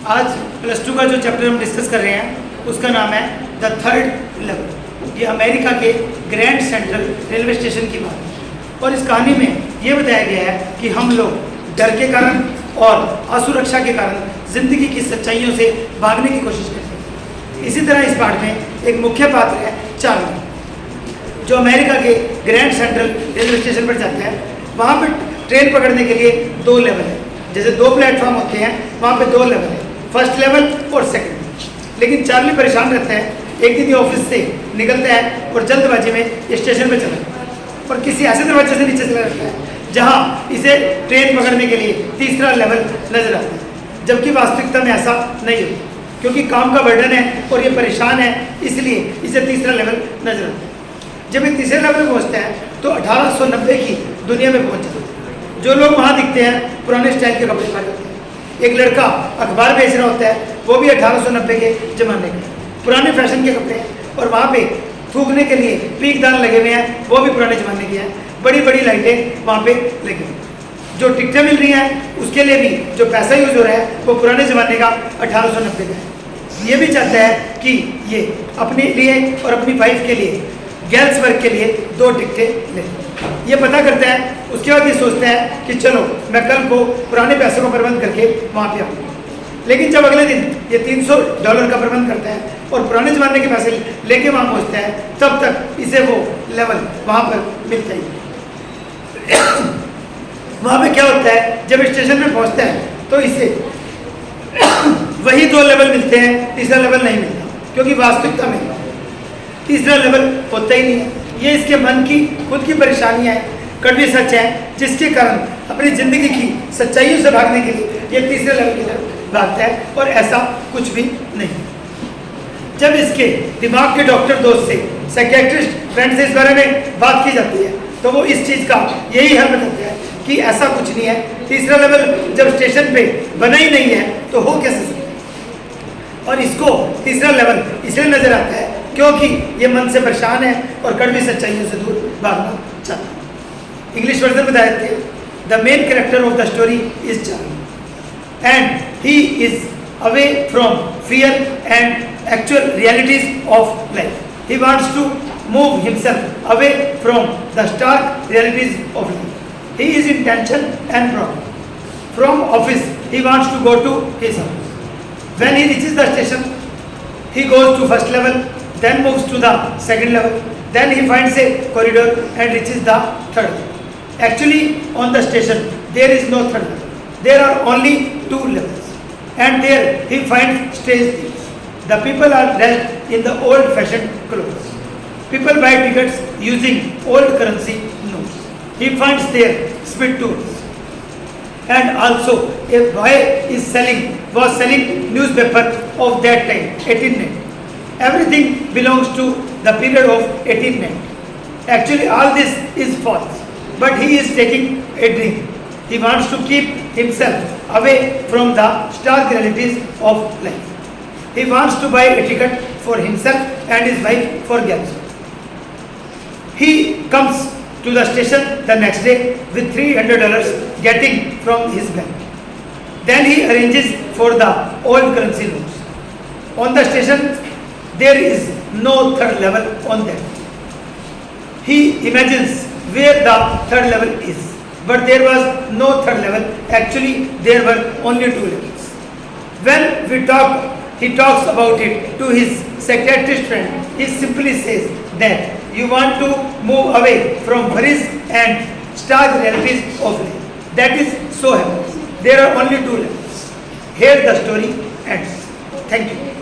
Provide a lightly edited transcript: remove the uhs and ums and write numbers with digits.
आज +2 का जो चैप्टर हम डिस्कस कर रहे हैं उसका नाम है द थर्ड लेवल। ये अमेरिका के ग्रैंड सेंट्रल रेलवे स्टेशन की बात है और इस कहानी में ये बताया गया है कि हम लोग डर के कारण और असुरक्षा के कारण ज़िंदगी की सच्चाइयों से भागने की कोशिश करते हैं। इसी तरह इस पाठ में एक मुख्य पात्र है चार्ली, जो अमेरिका के ग्रैंड सेंट्रल रेलवे स्टेशन पर जाता है। वहाँ पर ट्रेन पकड़ने के लिए 2 लेवल है। जैसे 2 प्लेटफॉर्म होते हैं, वहाँ पे 2 लेवल है, फर्स्ट लेवल और सेकंड। लेकिन चार्ली परेशान रहता है। एक दिन ये ऑफिस से निकलता है और जल्दबाजी में स्टेशन पे चला जाता है और किसी ऐसे दरवाजे से नीचे चला जाता है जहाँ इसे ट्रेन पकड़ने के लिए तीसरा लेवल नजर आता है, जबकि वास्तविकता में ऐसा नहीं होता। क्योंकि काम का बर्डन है और ये परेशान है, इसलिए इसे तीसरा लेवल नजर आता है। जब ये तीसरे लेवल में पहुँचता है तो 1890 की दुनिया में पहुँच जाता है। जो लोग वहाँ दिखते हैं पुराने स्टाइल के कपड़े पहने होते हैं। एक लड़का अखबार बेच रहा होता है, वो भी 1890 के ज़माने के पुराने फैशन के कपड़े हैं। और वहाँ पे थूकने के लिए पीकदान लगे हुए हैं, वो भी पुराने ज़माने के हैं। बड़ी बड़ी लाइटें वहाँ पे लगी हुई हैं। जो टिकटें मिल रही हैं उसके लिए भी जो पैसा यूज़ हो रहा है वो पुराने ज़माने का 1890 का है। ये भी चाहता है कि ये अपने लिए और अपनी वाइफ के लिए गर्ल्स वर्क के लिए 2 टिकटें ले। ये पता करता है, उसके बाद ये सोचता है कि चलो मैं कल को पुराने पैसों का प्रबंध करके वहाँ पे आऊँगा। लेकिन जब अगले दिन ये $300 का प्रबंध करता है और पुराने ज़माने के पैसे लेके वहाँ पहुँचता है, तब तक इसे वो लेवल वहाँ पर मिलता ही वहाँ पे क्या होता है, जब स्टेशन में पहुँचता है तो इसे वही 2 लेवल मिलते हैं, तीसरा लेवल नहीं मिलता। क्योंकि वास्तविकता में तीसरा लेवल होता ही नहीं है। ये इसके मन की खुद की परेशानियाँ हैं, कड़वी सच है, जिसके कारण अपनी ज़िंदगी की सच्चाइयों से भागने के लिए ये तीसरे लेवल की तरफ भागता है और ऐसा कुछ भी नहीं। जब इसके दिमाग के डॉक्टर दोस्त से, साइकियाट्रिस्ट फ्रेंड से इस बारे में बात की जाती है तो वो इस चीज़ का यही हल बताते हैं कि ऐसा कुछ नहीं है। तीसरा लेवल जब स्टेशन पे बना ही नहीं है तो हो कैसे सकता है। और इसको तीसरा लेवल इसलिए नजर आता है क्योंकि ये मन से परेशान है और कड़वी सच्चाइयों से दूर भागना चाहता है। इंग्लिश वर्जन बताए थे, the main character of the story is Charlie and he is away from fear and actual realities of life. He wants to move himself away from the stark realities of life. He is in tension and problem. From office, he wants to go to his house. When he reaches the station, he goes to first level, then moves to the second level, then he finds a corridor and reaches the third level. Actually, on the station, there is no third level. There are only 2 levels. And there he finds strange things. The people are dressed in the old-fashioned clothes. People buy tickets using old currency notes. He finds their spit tools. And also a boy was selling newspaper of that time, 1890. Everything belongs to the period of 1890. Actually all this is false, but he is taking a drink. He wants to keep himself away from the stark realities of life. He wants to buy a ticket for himself and his wife for girls. He comes to the station the next day with $300 getting from his bank. Then he arranges for the old currency notes. On the station, there is no third level on that. He imagines where the third level is, but there was no third level. Actually, there were only 2 levels. When he talks about it to his psychiatrist friend. He simply says that you want to move away from worries and stark realities of life. That is so happens. There are only 2 levels. Here the story ends. Thank you.